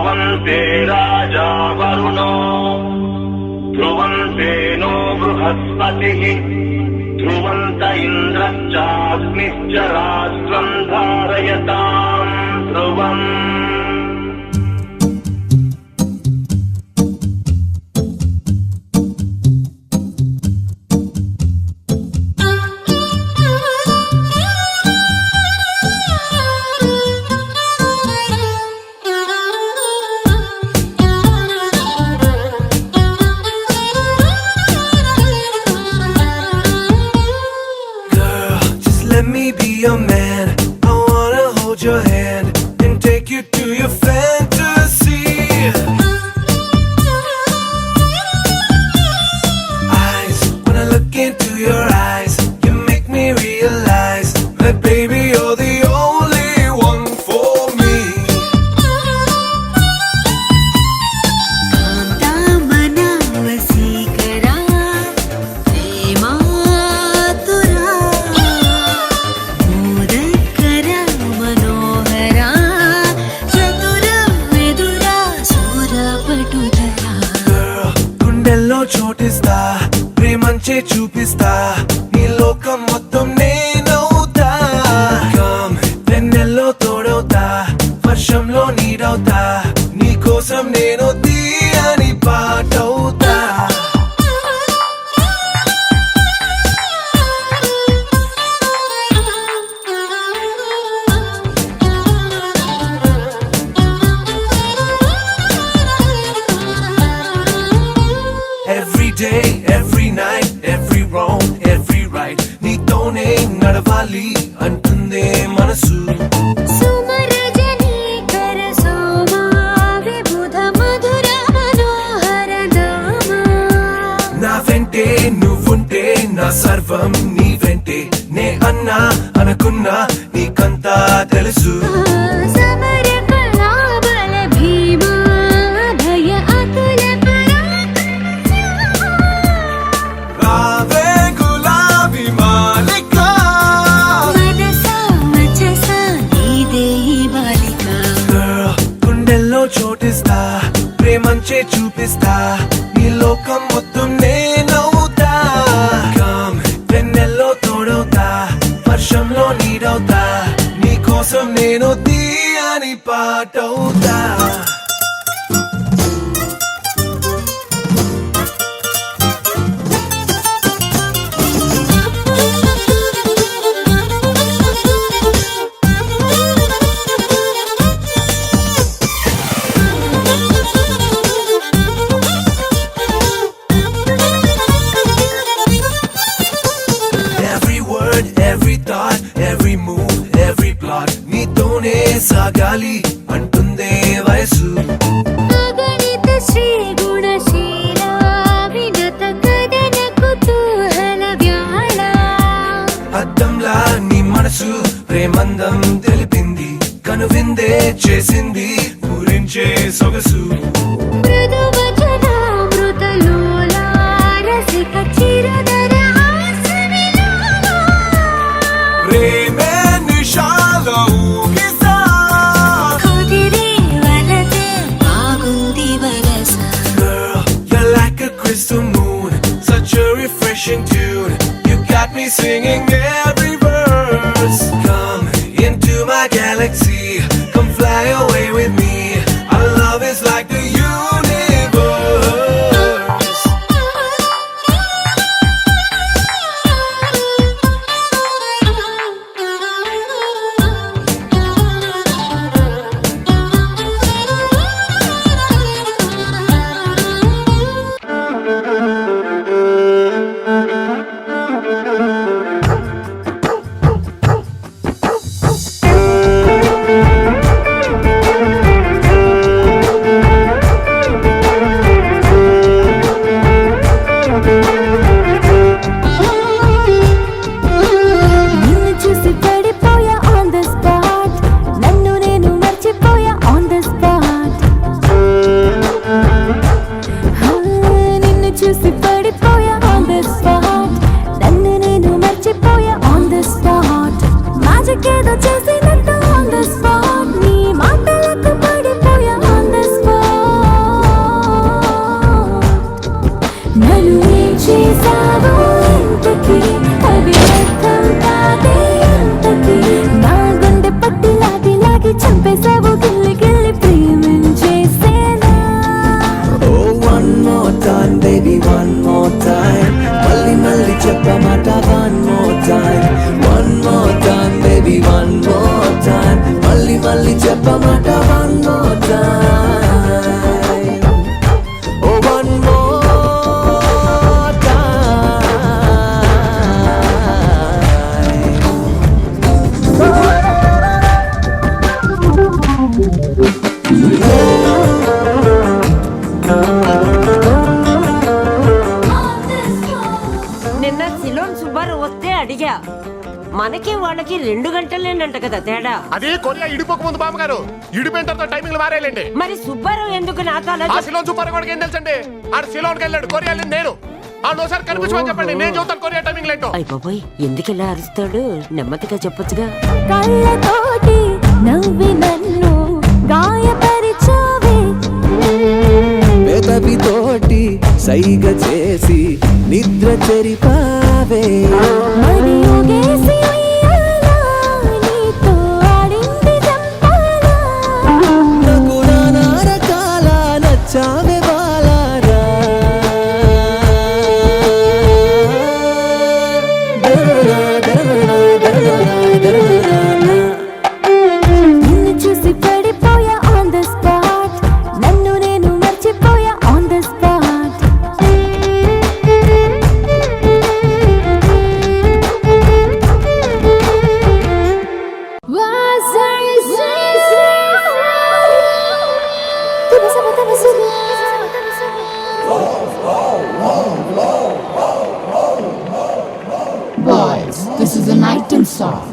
ध्रुवन्ते राजा वरुणो ध्रुवन्ते नो बृहस्पतिः ध्रुवन्त इन्द्रश्चाग्निश्च राष्ट्रम् धारयताम् ध्रुवम् Let me be your man. I wanna hold your hand and take you to your fantasy. Eyes, when I look into your eyes, you make me realize that baby you're the only one for me. చోటిస్తా ప్రేమంచే చూపిస్తా నీ లోకం మొత్తం నేనవుతా come వెన్నెల్లో తోడవుతా వర్షంలో నీడవుతా నీ కోసం నేను తీయని పాటవుతా Every day, every night, every wrong, every right నీతోనే నడవాలి అంటుందే మనసు నా వెంటే నువ్వుంటే నా సర్వం నీ వెంటే నే అన్నా అనుకున్నా నీకంతా తెలుసు చోటిస్తా ప్రేమంచే చూపిస్తా నీ లోకం మొత్తం నేనవుతా కమ్ వెన్నెల్లో తోడవుతా వర్షంలో నీడవుతా నీ కోసం నేను తీయని పాటవుతా Every thought, every move, every plot నీతోనే సాగాలి అంటుందే వయసు అగణిత శ్రీ గుణశీల విగత కదన కుతూహల వ్యాళ అద్దంలా నీ మనసు ప్రేమందం తెలిపింది కనువిందే చేసింది పూరించే సొగసు మృదువచన మృతలోల రసిక చిరదర ప్రేమే నిషాలో ఊగిసా కుదిరే వలతే బాగుంది వరస Girl, you're like a crystal moon, such a refreshing tune. You got me singing every verse. Come into my galaxy, come fly away with me. Our love is like the universe. ఏదో చేసినట్టు on the spot నీ మాటలకు పడిపోయా on the spot మనకి వాళ్ళకి 2 గంటలేనంట కదా తేడా. అది కొరియా ఇడిపోక ముందు బామ్మగారు, ఇడిపోయిన తర్వాత టైమింగ్ మారేలేండి. మరి సుబ్బారావు ఎందుకు నాతో అలా ఆ సిలోన్ సూపర్ కూడా ఏం తెలుసండి, ఆడు సిలోన్కి వెళ్ళాడు, కొరియా వెళ్ళింది నేను. ఆడోసారి కనిపించమని చెప్పండి, నేను చూస్తాను కొరియా టైమింగ్ లేంటో. అయ్య బాబోయ్, ఎందుకు ఇలా అరుస్తాడు? నెమ్మదిగా చెప్పొచ్చుగా. కళ్ళతోటి నవ్వి నన్ను గాయపరిచావే, పెదవితోటి సైగ చేసి నిద్ర చెరిపావే. మరి ఊగేసి ఉయ్యాలా, నీతో ఆడింది చంపాలా. నాకు నానా రకాల నచ్చావే బాలారా. నిన్ను చూసి పడిపోయా ఆన్ ద స్పాట్, నన్ను నేను మర్చిపోయా on the spot. Boys, this is an item song.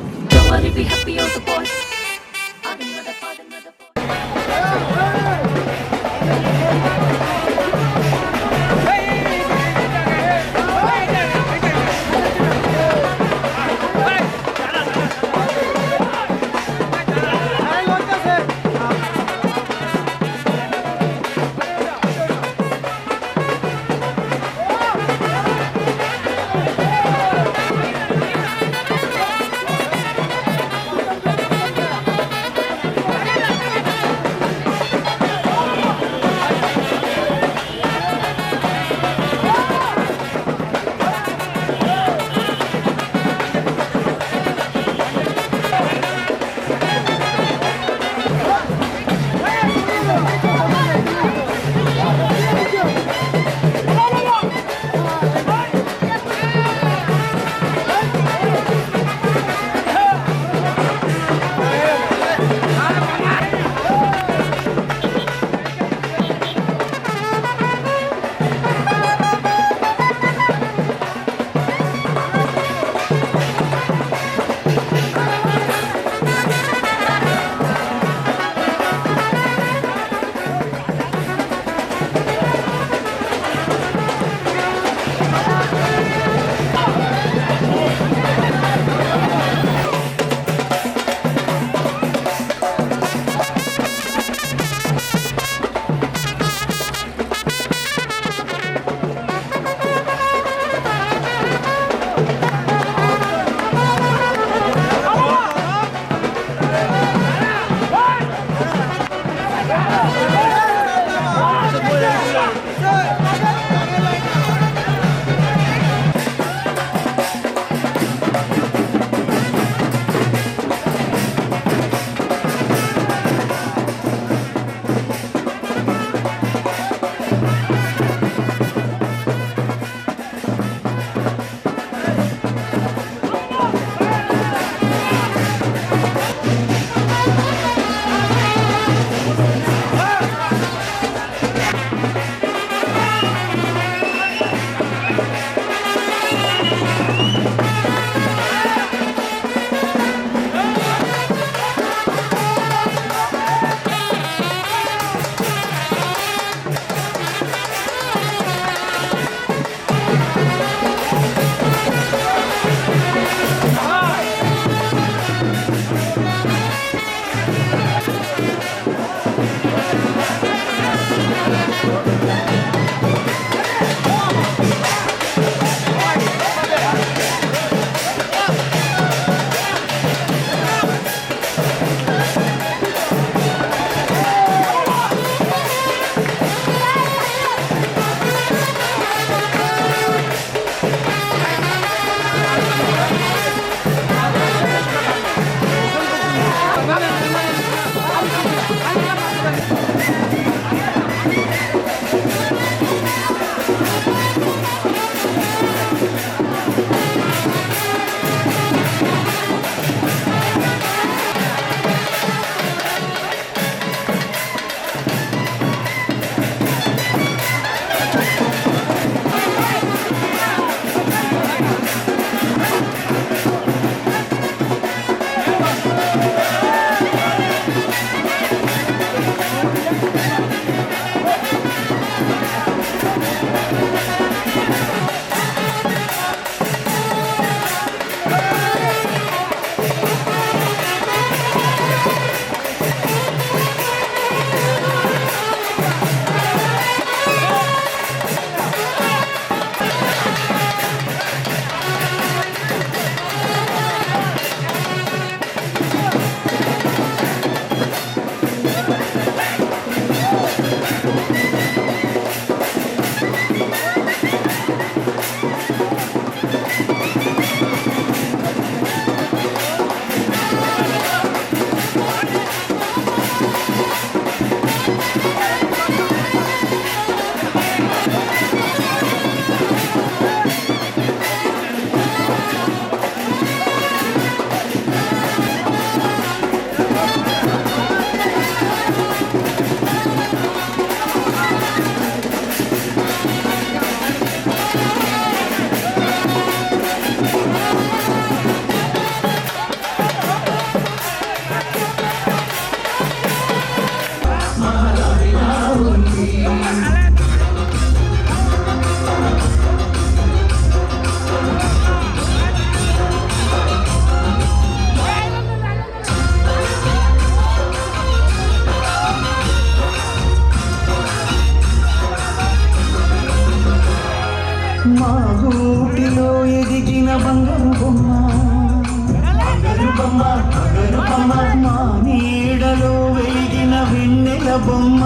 బొమ్మ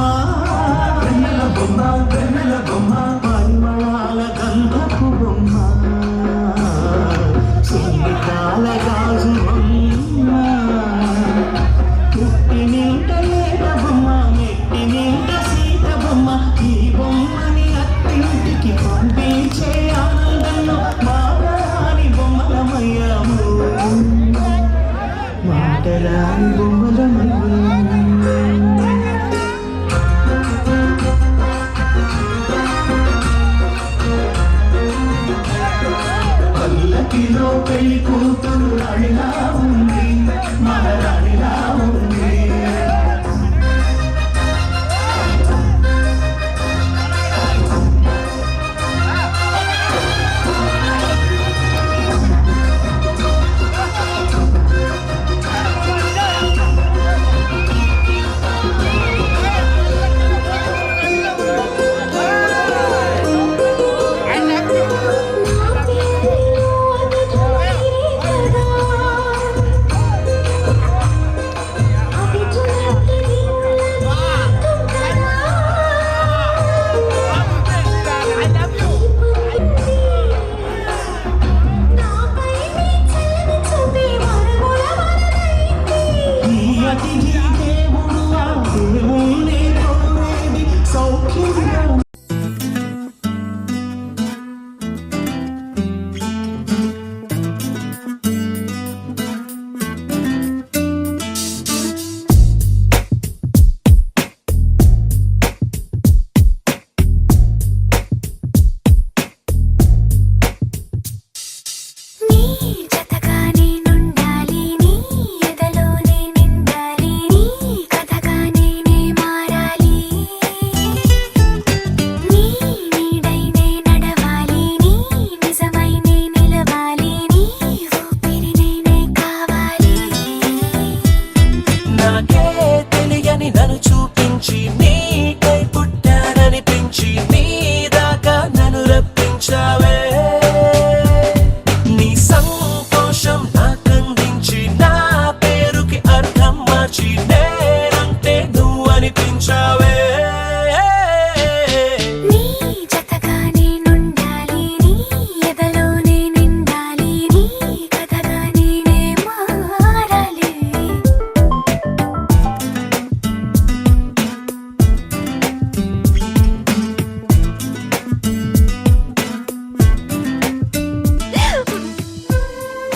వెన్నెల బొమ్మ వెన్నెల బొమ్మ పరిమళాల గంధపు బొమ్మ సంగీతాల గాజు బొమ్మ పుట్టి నింట లేత బొమ్మ మెట్టి నింట సీత బొమ్మ ఈ బొమ్మని అత్తింటికి పంపించే ఆనందంలో మాటరాని బొమ్మలమయ్యాము మాటరాని బొమ్మలమయ్యాము పల్లకిలో పెళ్లి కూతురు రాణిలా ఉంది మహారాణిలా ఉంది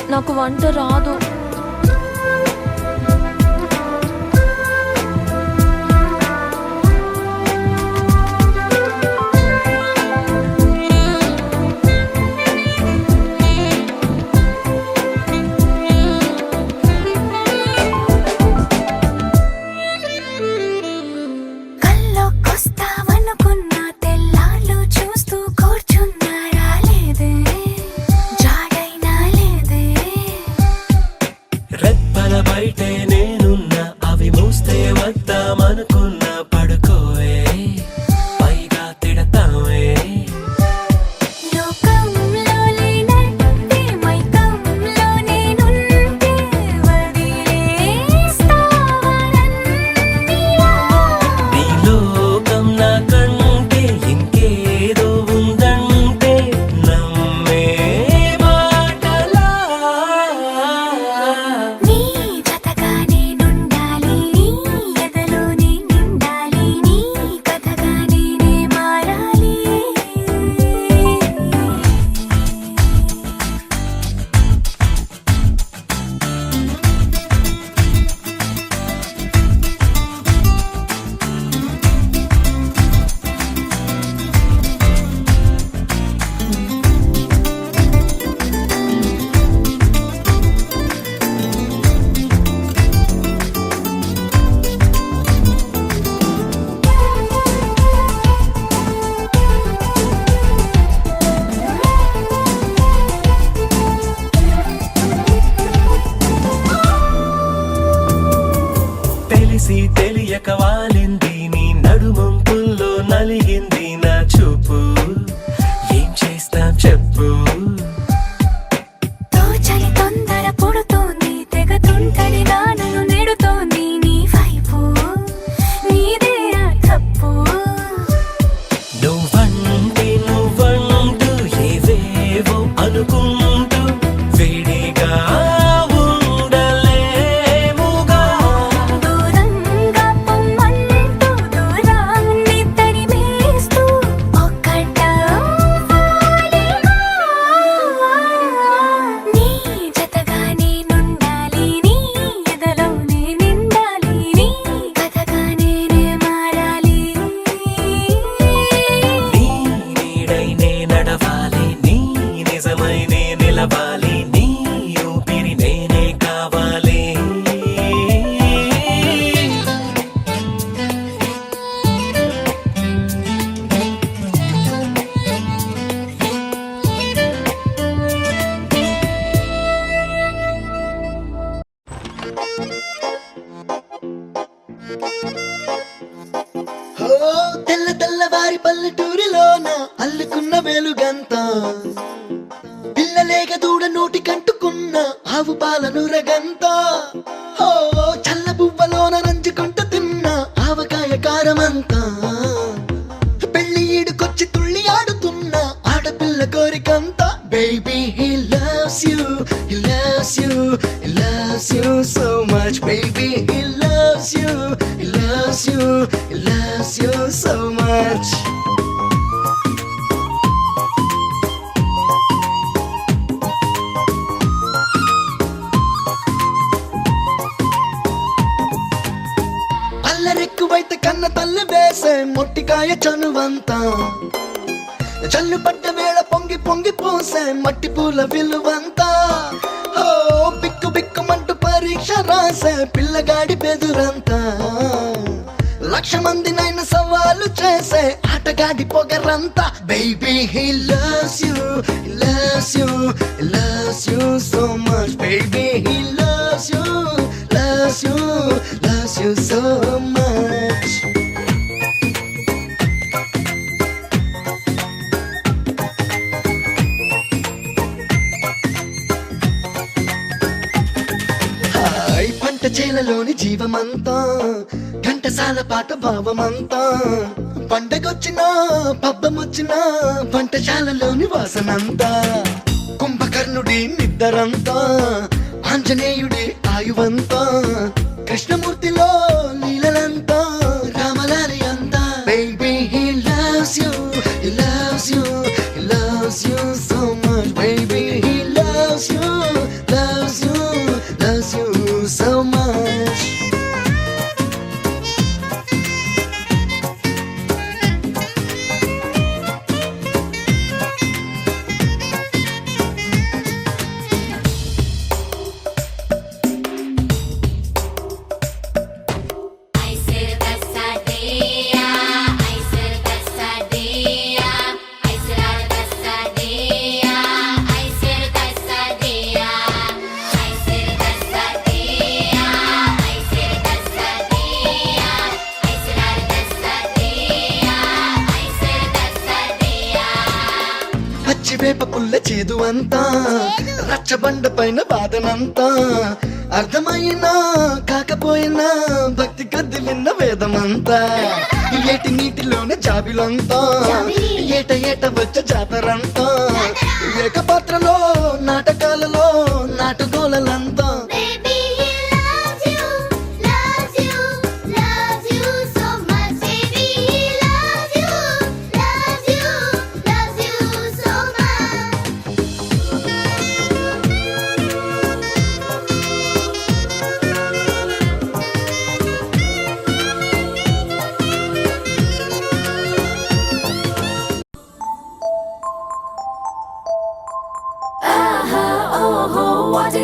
నాకు వంట రాదు. బయటే నేనున్నా అవి మూస్తే వద్దామనుకున్నా పడుకోవే పైగా తిడతావే నీ లోకం నాకంటే ఇంకేదో ఉందంటే నమ్మే మాటలా తెలిసి తెలియక వాలింది నీ నడుమంపుల్లో నలిగింది నా చూపు ఏం చేస్తాం చెప్పు తోచని తొందర పుడుతోంది తెగ తుంటడి నానను నెడుతోంది నీ వైపు నీదే గోదారి పల్లెటూరిలోన అల్లుకున్న వెలుగంతా పిల్లలేక దూడ నోటి కంటుకున్న ఆవు పాలను రగంతా ఓ చల్ల బువ్వలోన నంచుకుంటూ తిన్న ఆవకాయ కారమంతా పెళ్లి ఈడుకొచ్చి తుళ్ళి ఆడుతున్న ఆడపిల్ల కోరికంతా baby he loves you he loves you he loves you so much baby he loves you he loves you he loves you so much అల్లరెక్కువైతే కన్న తల్లి వేసే మొట్టికాయ చనువంతా జల్లు పడ్డ వేళ పొంగి పొంగి పోసే మట్టి పూల విలువంతా ఓ బిక్కు బిక్కుమంటూ పరీక్ష రాసే పిల్లగాడి బెదురంతా లక్ష మందినైన సవాలు చేసే ఆటగాడి పొగరంతా baby he loves you he loves you he loves you so much baby he loves you loves you loves you so much పంట చేలలోని జీవమంతా ఘంటసాల పాట భావమంతా పండగొచ్చినా పబ్బమొచ్చినా పంటశాలలోని వాసనంతా కుంభకర్ణుడి నిద్దరంతా ఆంజనేయుడి ఆయువంతా కృష్ణమూర్తిలో లీలలంతా రామలారి అంతా baby he loves you he loves you he loves you so much baby he loves you loves you loves you so much పచ్చివేప పుల్ల చేదు అంతా రచ్చబండ పైన బాధనంతా అర్థమైనా కాకపోయినా భక్తి కదిలిన వేదమంతా ఏటి నీటిలోనే జాబిలంతా ఏట ఏట వచ్చే జాతరంతా ఏకపాత్రలో నాటకాలలో నాటుగోలలంతా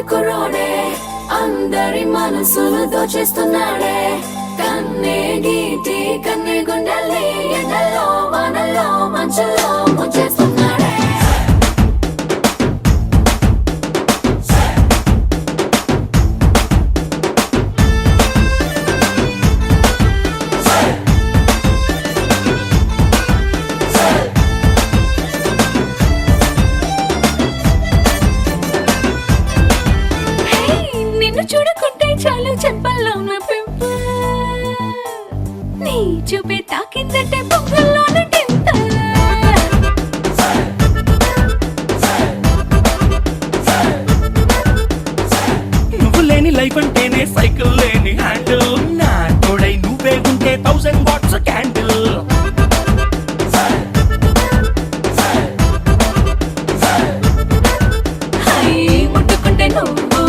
కుర్రోడే అందరి మనసులు దోచేస్తున్నాడే కన్నే గీటి కన్నే గుండెల్ని ఎండల్లో వానల్లో మంచుల్లో ముంచేస్తున్నాడే చూడకుంటే చాలు చెప్పల్లో నా పెంప నీ చూపే తాకిందంటే పొంగల్లోన టింత నువ్వు లేని లైఫ్ అంటేనే సైకిల్ లేని హ్యాండిల్ నా తోడై నువ్వే ఉంటే 1000 వాట్స్ క్యాండిల్ ముట్టుకుంటే నువ్వు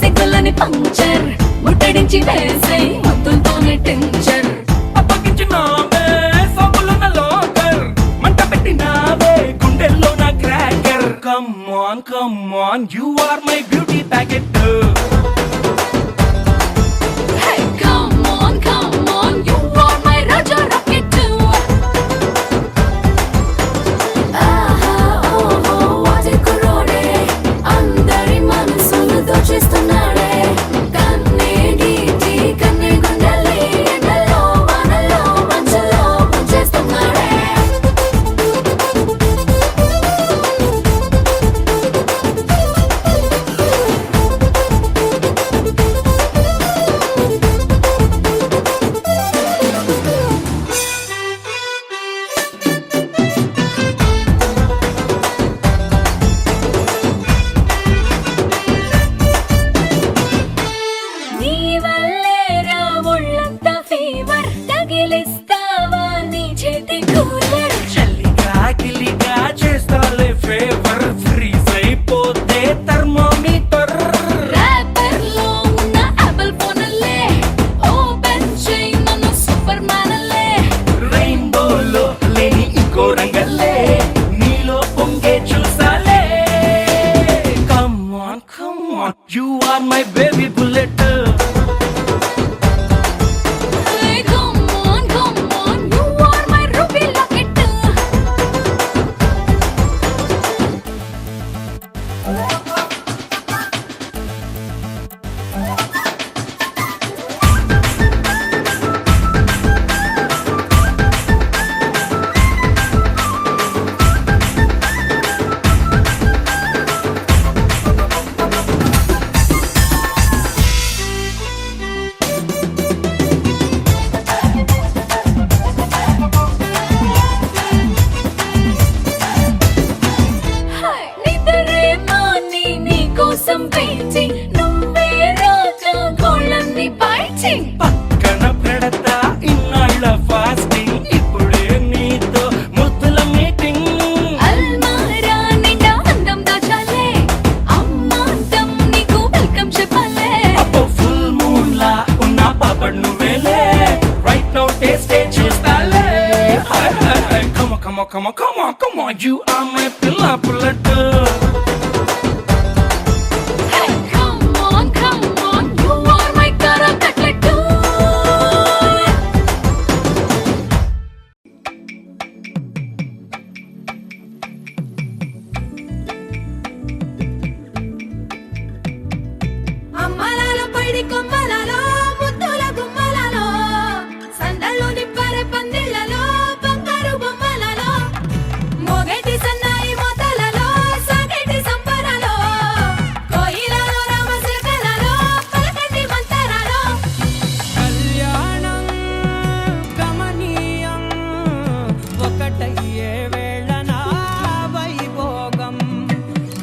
సిగ్గులని పంక్చర్ ముట్టడించి వేసే ముద్దులతోనే టెన్షన్ అప్పగించినావే సోకులున్న లోకర్ మంట పెట్టినావే గుండెల్లో నా cracker come on you are my beauty packet Come on, you are my Raja Rocket too. Aha, oh, what a kurode. Andari manasulu dochestunnade. Kanne giti, kanne gundali, endalo, vanalo, manchulo munchestunnade. Baby bullet పక్కన పెడతా ఇన్నాళ్ళ fasting ఇప్పుడే నీతో ముద్దుల meeting అబ్బో full moon లా ఉన్న పాపడ్ నువ్వేలే right now taste చూస్తాలే come on you are my పిల్ల పుల్లట్ అమ్మలాలో పడి కొమ్మలలో ముద్దుల గుమ్మలలో సందళ్ళు నిప్పరే పందిళ్ళలో బంగారు బొమ్మలలో మోగేటి సన్నాయి మోతలలో సాగేటి సంబరాలో కోయిలలో రామశిల్కలలో పలకటి మంతరాలో కళ్యాణం గమనీయం ఒకటయ్యే వేళనా వైభోగం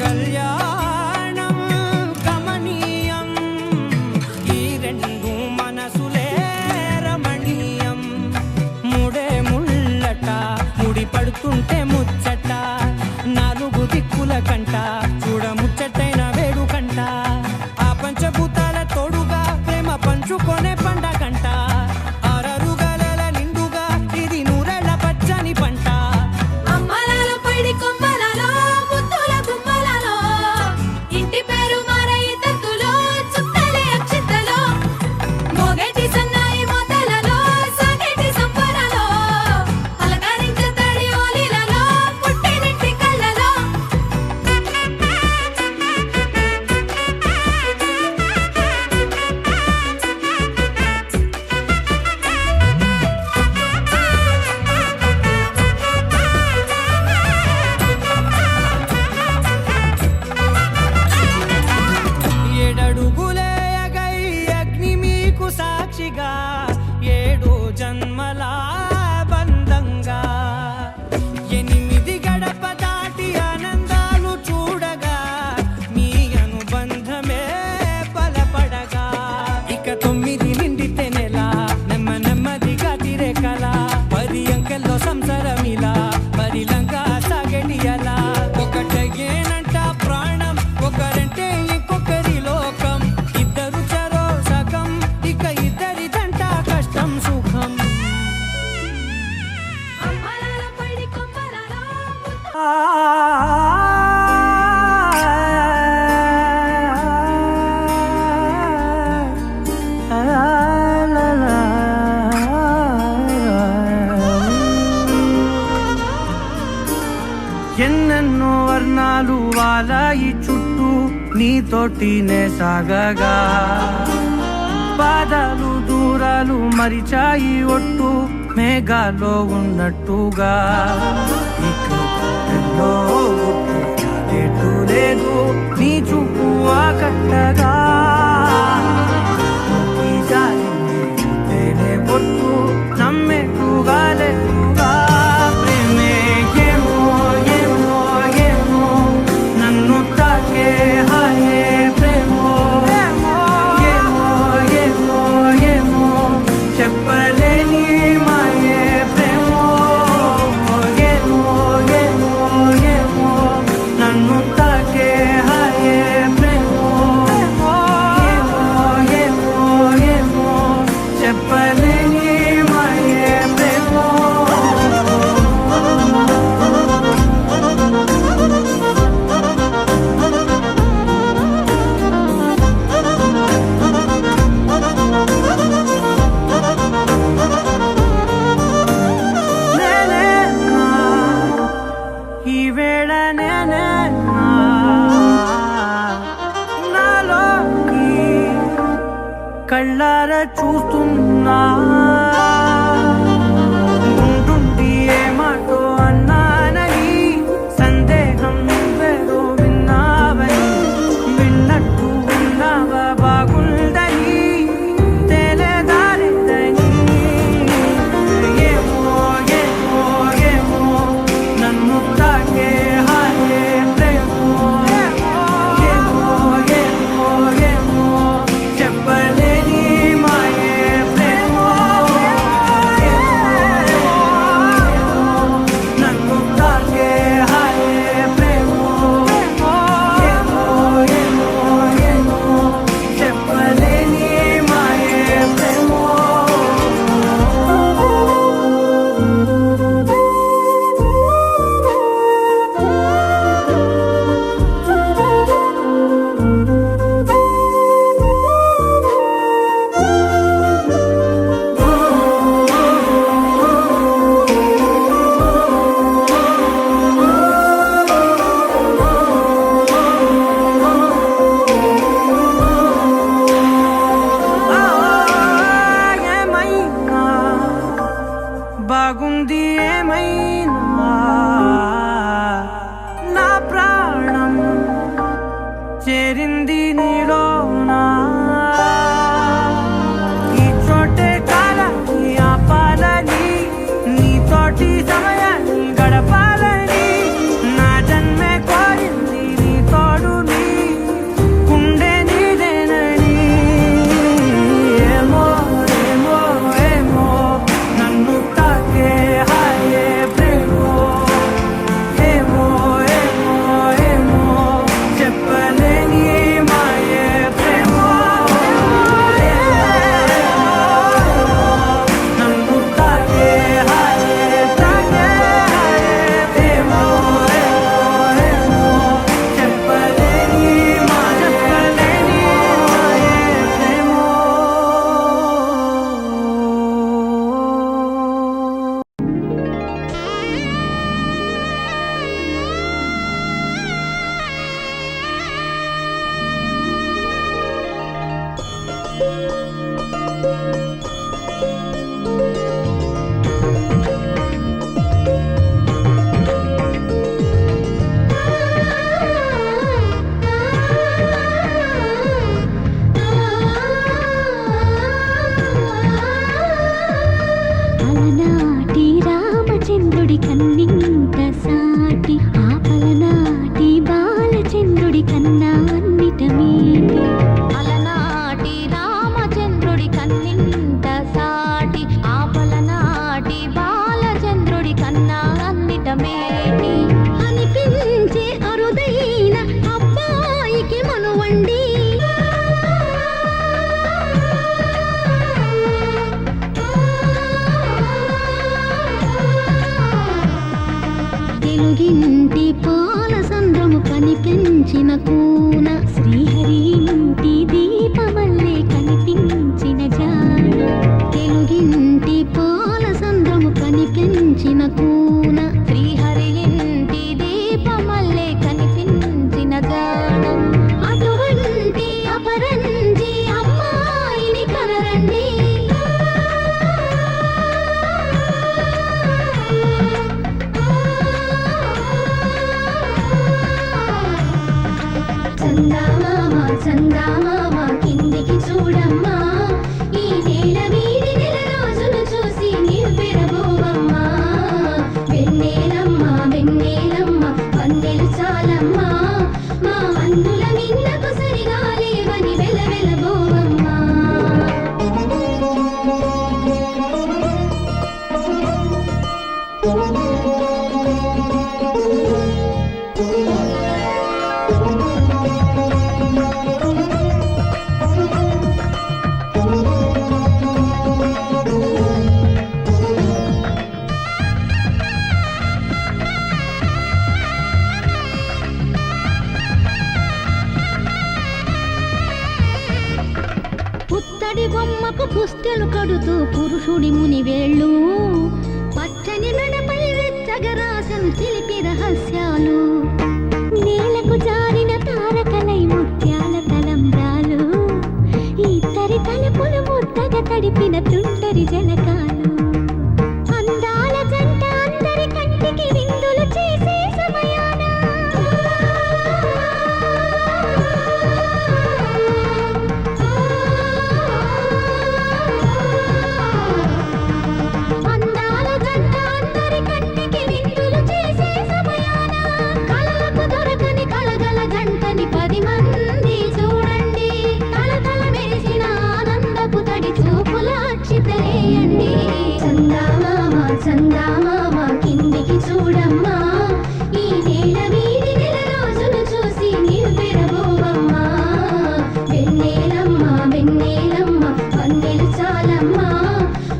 కళ్యాణం గమనీయం ఈ రెండు మనసులే రమణీయం ముడే ముళ్ళట ముడి పడుతుంటే ముచ్చట నాలుగు దిక్కుల కంట చూడ ముచ్చటైన వేడు కంట ఆ పంచభూతాల తోడుగా ప్రేమ పంచుకొనే పండగంట ఆరరుగల నిండుగా ఇది నూరెళ్ళ పచ్చని పంట అమ్మలాలో పడి కొమ్మలలో ముద్దుల గుమ్మలలో ఇంటి పేరు మారయి తంతులో చుట్టలే అక్షింతలో మోగేటి సన్నాయి మోతలలో సాగేటి సంబరాలో అలకరించే తడి ఓలిలలో పుట్టినింటి కళ్ళలో ఏడడుగులే ఎగై అగ్ని మీకు సాక్షిగా ఏడు జన్మల బంధంగా 8 గడప దాటి ఆనందాలు చూడగా మీ అనుబంధమే బలపడగా ఇక 9 నిండితే నెల నెమ్మదిగా తిరే కల 10 అంకెల్లో సంసారమిలా పరిలంగా సాగటి అలా ఒకటేనంట ప్రాణం ఒకరంటే ఇంకొకరి లోకం ఇద్దరు చరో సగం ఇక ఇద్దరిదంట కష్టం సుఖం అమ్మలాలో పడి కొమ్మలలో ఎన్నెన్నో వర్ణాలు వాలాయి చుట్టూ నీతోటినే సాగగా పాదాలు దూరాలు మరిచాయి ఒట్టు మేఘాలో ఉన్నట్టుగా ఇక గుండెల్లో గుట్టు లేదు నీ చూపు ఆకట్టగా ఈ జాలిని చూస్తేనే పొట్టు నమ్మేట్టుగా లేదుగా ప్రేమే ఏమో ఏమో ఏమో నన్ను తాకే హాయే ప్రేమో ఏమో ఏమో ఏమో చెప్పలేని మాయే ప్రేమో ఏమో ఏమో ఏమో నన్ను తాకే హాయే ప్రేమో కళ్ళారా చూస్తున్నా ఉంటుండి ఏ మాటో అన్నానని సందేహం నువ్వేదో విన్నావని విన్నట్టు ఉన్నావా బాగుందని తెలియదారిద్దని ఏమో ఏమో ఏమో నన్ను తాకే హాయే ప్రేమో ఏమో ఏమో ఏమో చెప్పలేని మాయే ప్రేమో నన్ను తాకే హాయే ప్రేమో ఏమో ఏమో ఏమో చెప్పలేని మాయే ప్రేమో ఏమైనా బాగుంది ఏమైనా నా ప్రాణం చేరింది నీలోనా ఈ చోటే కాలాన్ని ఆపాలని నీతోటి సమయాన్ని గడపాలని నా జన్మే కోరింది నీ తోడుని గుండె నీదేనని ఏమో ఏమో ఏమో నన్ను తాకే హాయే ప్రేమో ఏమో ఏమో ఏమో చెప్పలేని మాయే ప్రేమో నన్ను తాకే హాయే ప్రేమో ఏమో చెప్పలేని మాయే ప్రేమో. అలనాటి రామచంద్రుడి కన్నింత సాటి ఆపలనాటి బాలచంద్రుడి కన్నా అన్నిట మీటి అలనాటి రామచంద్రుడి కన్నింత సాటి ఆపలనాటి బాలచంద్రుడి కన్నా అన్నిట మేటి అనిపించే అరుదైన అబ్బాయికి మనువండి తెలుగింటి పాల సంద్రము కనిపించిన కూన శ్రీహరి ఇంటి దీపమల్లే కనిపించిన జాడ తెలుగింటి పాల సంద్రము కనిపించిన కూన శ్రీహరి ఇంటి దీపమల్లే కనిపించిన జాడ అటువంటి అపరంజి అమ్మాయిని కనరండి చందామామ చందామామ కిందికి చూడమ్మా ఈ నేల వీడి నెల రోజులు చూసి నీవు పెరబోవమ్మా వెన్నెలమ్మ వెన్నెలమ్మ వన్నెలు చాలమ్మా మా అందుల మిన్నకు సరిగా లేవని వెలవెలబోవమ్మా పుత్తడి బొమ్మకు పుస్తెలు కడుతూ పురుషుడి ముని వేళ్ళు పచ్చని మెడపై వెచ్చగరాసను చిలిపి రహస్యాలు నేలకు జారిన తారకలై ముత్యాల తలంబ్రాలు ఈ అందరి తలుపులు ముద్దగా తడిపిన తుంటరి జలకాలు అందాల జంట అందరి కంటికి విందులు చేసే సమయాన అందాల జంట అందరి కంటికి విందులు చేసే సమయాన కళ్ళకు దొరకని కలగల జంటని 10 మంది చూడండి తలతల మెరిసిన ఆనందపు తడి చూపుల అక్షితలేయండి చందామామ కిందికి చూడమ్మా ఈ నేల వీధి నెల రోజులు చూసి నీవు పెరబోవమ్మా వెన్నెలమ్మ వన్నెలు చాలమ్మా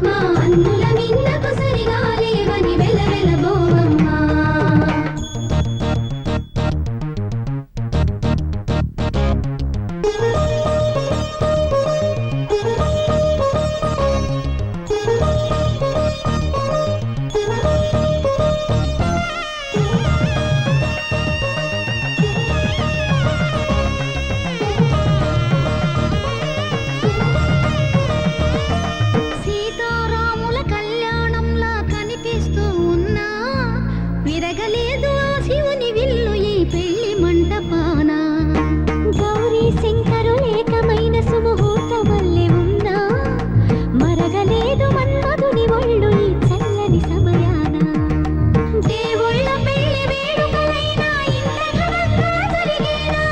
మా అన్నుల మిన్నకు సరిగా లేవని వెలవెలబోవమ్మా సీతారాముల కళ్యాణంలా కనిపిస్తూ ఉన్నా విరగలేదు ఆ శివుని విల్లు ఈ పెళ్లి మంటపాన గౌరీ శంకరు ఏకమైన సుముహూర్తమల్లె ఉన్నా మరగలేదు మన్మధుని ఒళ్ళు ఈ చల్లని సమయాన దేవుళ్ళ పెళ్లి వేడుకలైనా ఇంత ఘనంగా జరిగేనా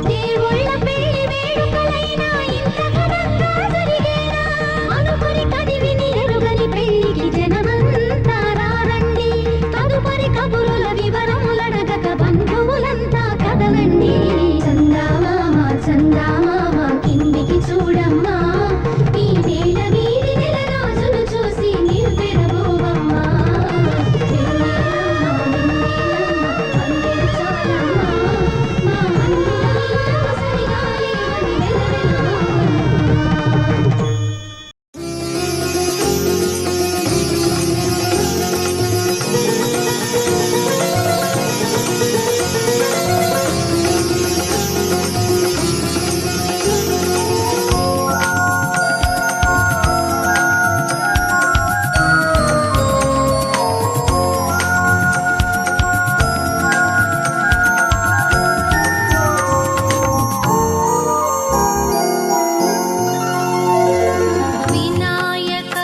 దేవుళ్ళ పెళ్లి వేడుకలైనా ఇంత ఘనంగా జరిగేనా అనుకుని కదివిని ఎరుగని పెళ్లికి జనమంతా రారండి తదుపరి కబురుల వివరములడగక బంధువులంతా కదలండి చందామామ కిందికి చూడమ్మా ఈ నేల వీధి నెల రోజులు చూసి నీవు పెరబోవమ్మా వన్నెలు చాలమ్మా మా అన్నుల మిన్నకు సరిగా లేవని వెలవెలబోవమ్మా వినాయక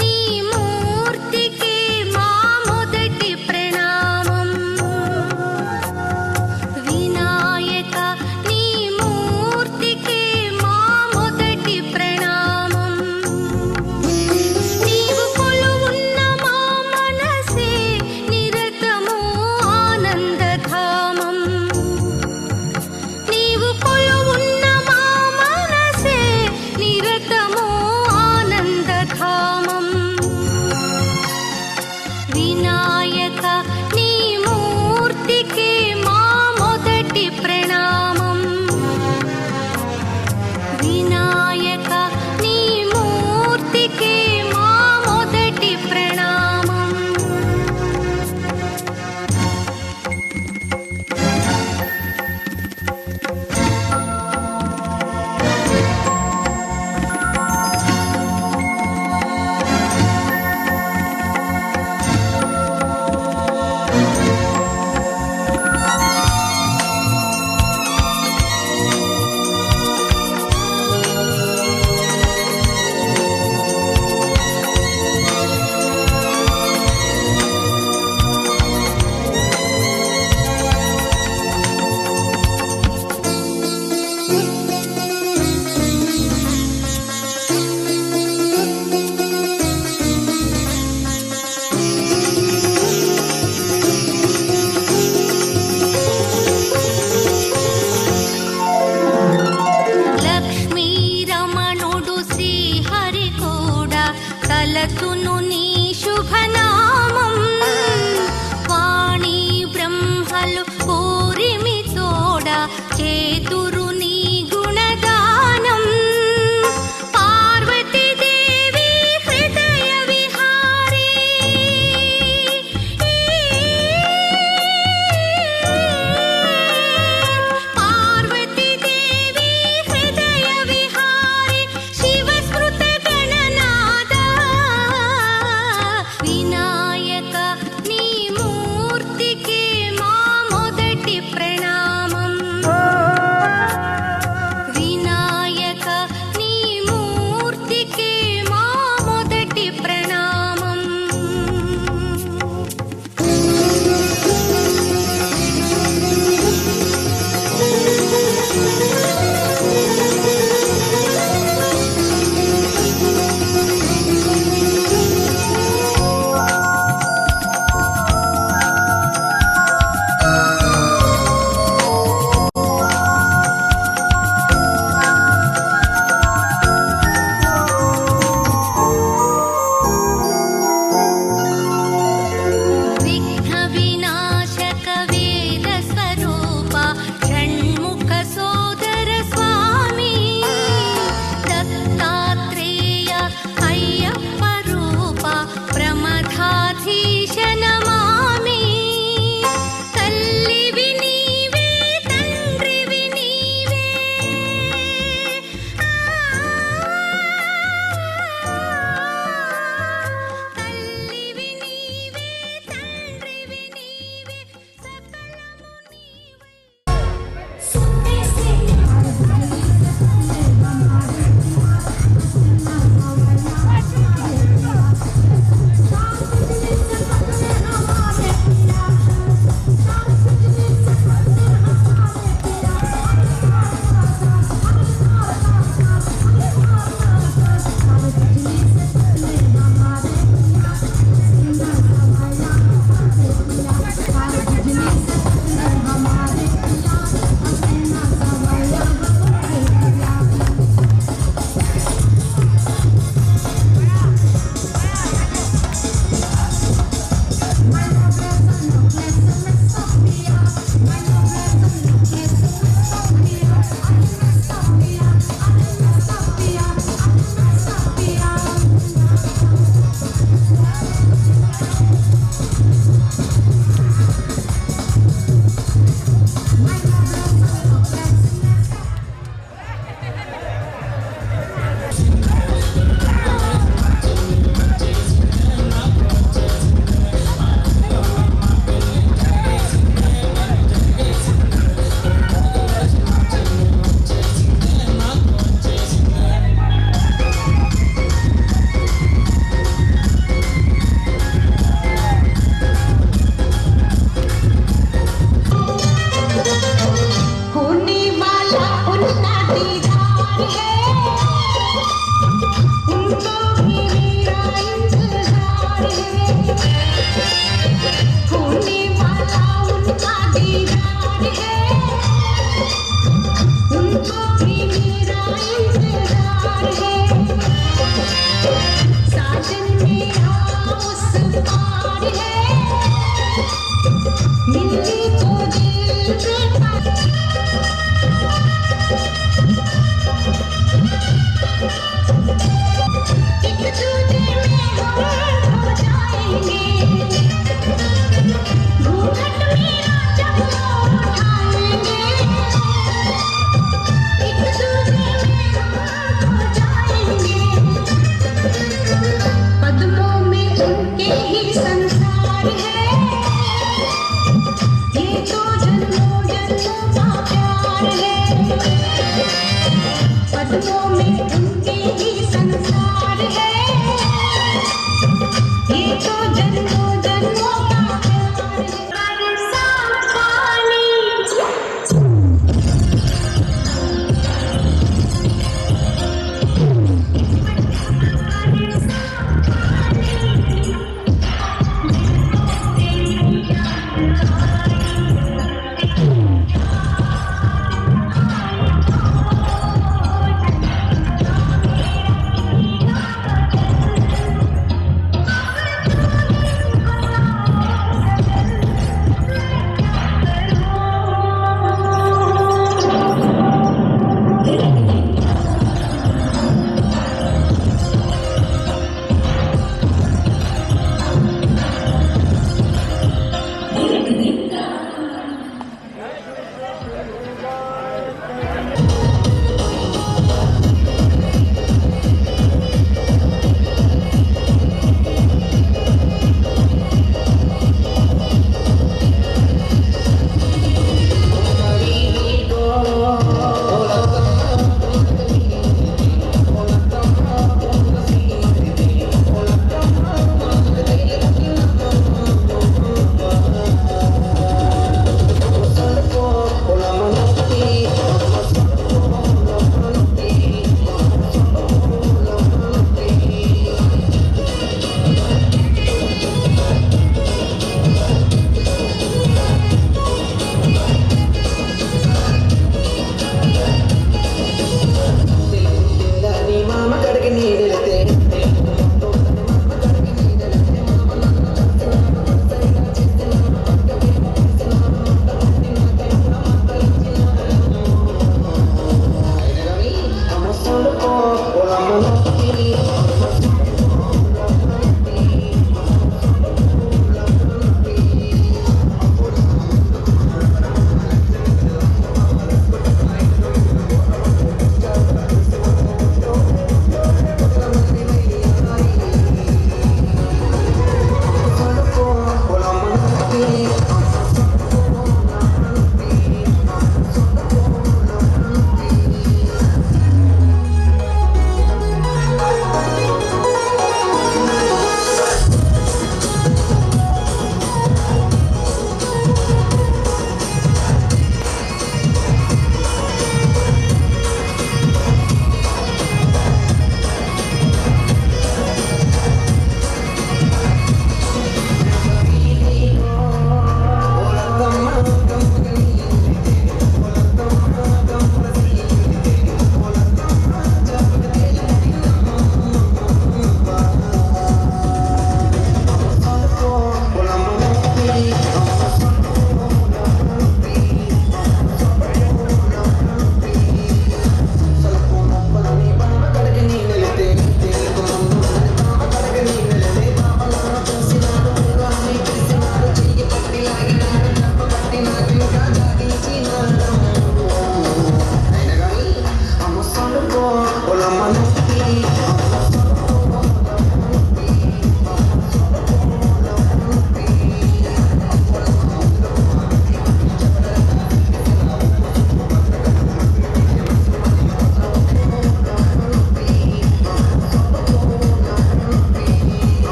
నీ మూర్తికి మా మొదటి ప్రణామం వినాయక నీ మూర్తికి మా మొదటి ప్రణామం నీవు కొలువున్న మా మనసే నిరతము ఆనందధామం నీవు కొలువున్న మా మనసే నిరతము ఆనందధామం వినాయక నీ మూర్తికి మా మొదటి ప్రణామం వినాయక నీ మూర్తికి మా మొదటి ప్రణామం Secret